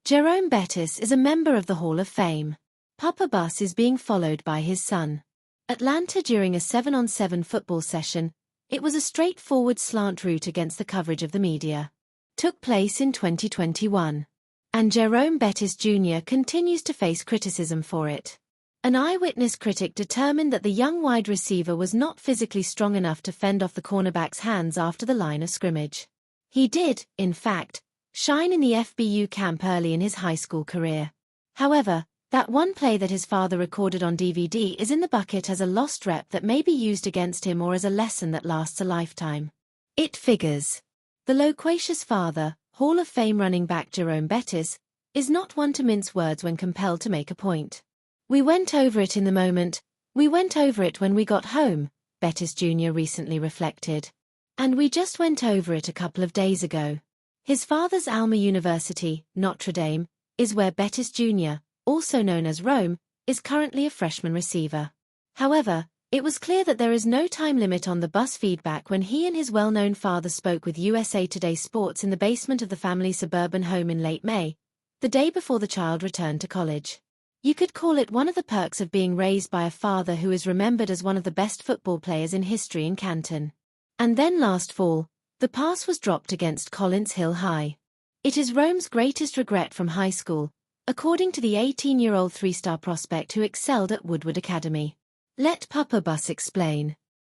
Jerome Bettis is a member of the Hall of Fame. Papa Bus is being followed by his son. Atlanta during a 7-on-7 football session, it was a straightforward slant route against the coverage of the media. Took place in 2021. And Jerome Bettis Jr. continues to face criticism for it. An eyewitness critic determined that the young wide receiver was not physically strong enough to fend off the cornerback's hands after the line of scrimmage. He did, in fact, shine in the FBU camp early in his high school career. However, that one play that his father recorded on DVD is in the bucket as a lost rep that may be used against him or as a lesson that lasts a lifetime. It figures. The loquacious father, Hall of Fame running back Jerome Bettis, is not one to mince words when compelled to make a point. "We went over it in the moment, we went over it when we got home," Bettis Jr. recently reflected. "And we just went over it a couple of days ago." His father's Alma University, Notre Dame, is where Bettis Jr., also known as Rome, is currently a freshman receiver. However, it was clear that there is no time limit on the bus feedback when he and his well-known father spoke with USA Today Sports in the basement of the family's suburban home in late May, the day before the child returned to college. You could call it one of the perks of being raised by a father who is remembered as one of the best football players in history in Canton. And then last fall, the pass was dropped against Collins Hill High. It is Rome's greatest regret from high school, according to the 18-year-old three-star prospect who excelled at Woodward Academy. "Let Papa Bus explain.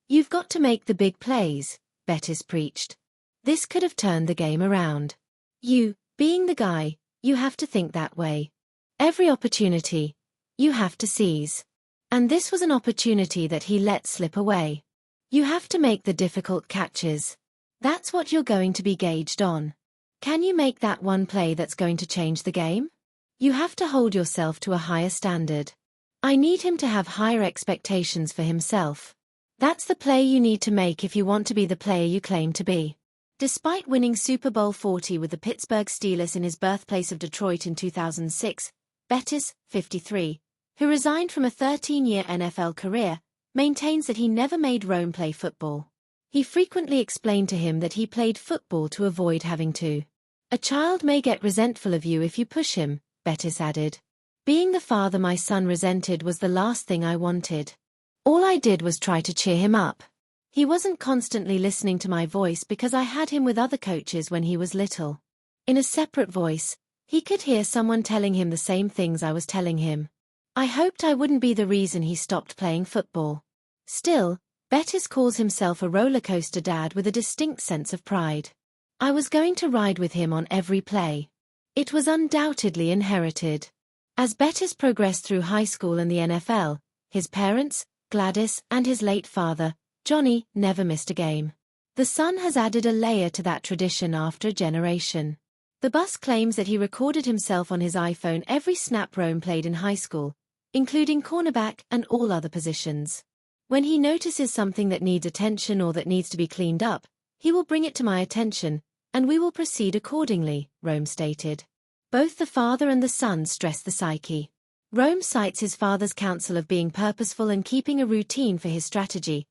You've got to make the big plays," Bettis preached. "This could have turned the game around. You, being the guy, you have to think that way. Every opportunity, you have to seize. And this was an opportunity that he let slip away. You have to make the difficult catches. That's what you're going to be gauged on. Can you make that one play that's going to change the game? You have to hold yourself to a higher standard. I need him to have higher expectations for himself. That's the play you need to make if you want to be the player you claim to be." Despite winning Super Bowl 40 with the Pittsburgh Steelers in his birthplace of Detroit in 2006, Bettis, 53, who resigned from a 13-year NFL career, maintains that he never made Rome play football. He frequently explained to him that he played football to avoid having to. "A child may get resentful of you if you push him," Bettis added. "Being the father my son resented was the last thing I wanted. All I did was try to cheer him up. He wasn't constantly listening to my voice because I had him with other coaches when he was little. In a separate voice, he could hear someone telling him the same things I was telling him. I hoped I wouldn't be the reason he stopped playing football." Still, Bettis calls himself a rollercoaster dad with a distinct sense of pride. "I was going to ride with him on every play. It was undoubtedly inherited." As Bettis progressed through high school and the NFL, his parents, Gladys, and his late father, Johnny, never missed a game. The son has added a layer to that tradition after a generation. The Bus claims that he recorded himself on his iPhone every snap Rome played in high school, including cornerback and all other positions. "When he notices something that needs attention or that needs to be cleaned up, he will bring it to my attention, and we will proceed accordingly," Rome stated. Both the father and the son stress the psyche. Rome cites his father's counsel of being purposeful and keeping a routine for his strategy,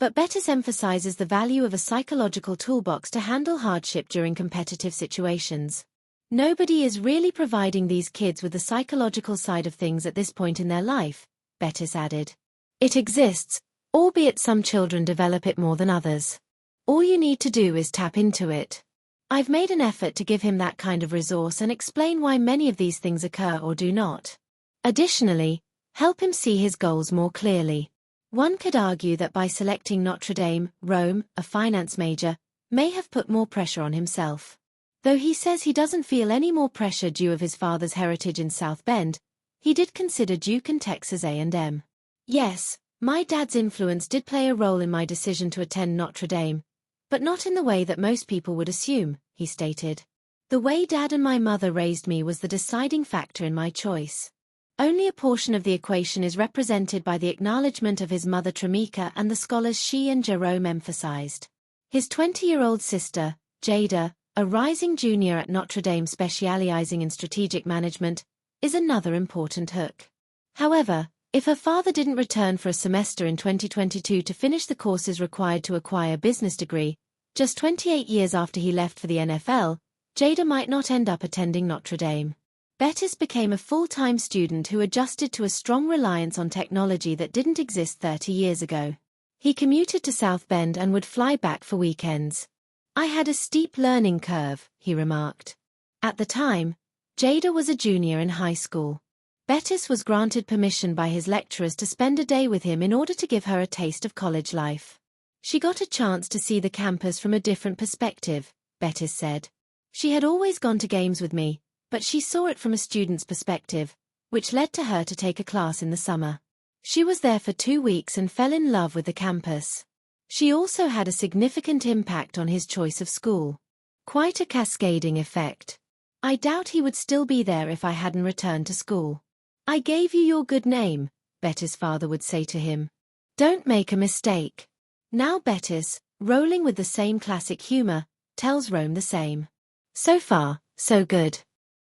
but Bettis emphasizes the value of a psychological toolbox to handle hardship during competitive situations. "Nobody is really providing these kids with the psychological side of things at this point in their life," Bettis added. "It exists, albeit some children develop it more than others. All you need to do is tap into it. I've made an effort to give him that kind of resource and explain why many of these things occur or do not. Additionally, help him see his goals more clearly." One could argue that by selecting Notre Dame, Rome, a finance major, may have put more pressure on himself. Though he says he doesn't feel any more pressure due of his father's heritage in South Bend, he did consider Duke and Texas A&M. "Yes, my dad's influence did play a role in my decision to attend Notre Dame, but not in the way that most people would assume," he stated. "The way Dad and my mother raised me was the deciding factor in my choice. Only a portion of the equation is represented by the acknowledgement of his mother Tramika and the scholars she and Jerome emphasized. His 20-year-old sister, Jada, a rising junior at Notre Dame specializing in strategic management, is another important hook. However, if her father didn't return for a semester in 2022 to finish the courses required to acquire a business degree, just 28 years after he left for the NFL, Jada might not end up attending Notre Dame. Bettis became a full-time student who adjusted to a strong reliance on technology that didn't exist 30 years ago. He commuted to South Bend and would fly back for weekends. "I had a steep learning curve," he remarked. At the time, Jada was a junior in high school. Bettis was granted permission by his lecturers to spend a day with him in order to give her a taste of college life. "She got a chance to see the campus from a different perspective," Bettis said. "She had always gone to games with me, but she saw it from a student's perspective, which led to her to take a class in the summer. She was there for 2 weeks and fell in love with the campus. She also had a significant impact on his choice of school. Quite a cascading effect. I doubt he would still be there if I hadn't returned to school. I gave you your good name," Bettis' father would say to him. "Don't make a mistake." Now Bettis, rolling with the same classic humor, tells Rome the same. So far, so good.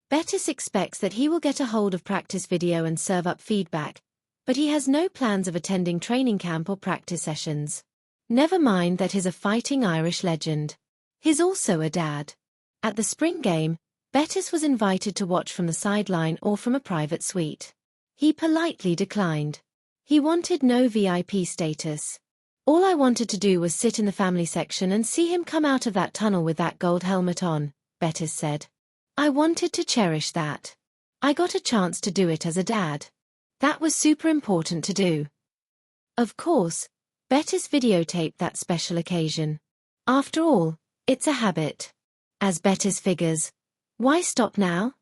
Bettis expects that he will get a hold of practice video and serve up feedback, but he has no plans of attending training camp or practice sessions. Never mind that he's a fighting Irish legend. He's also a dad. At the spring game, Bettis was invited to watch from the sideline or from a private suite. He politely declined. He wanted no VIP status. "All I wanted to do was sit in the family section and see him come out of that tunnel with that gold helmet on," Bettis said. "I wanted to cherish that. I got a chance to do it as a dad. That was super important to do." Of course, Bettis videotaped that special occasion. After all, it's a habit. As Bettis figures, why stop now?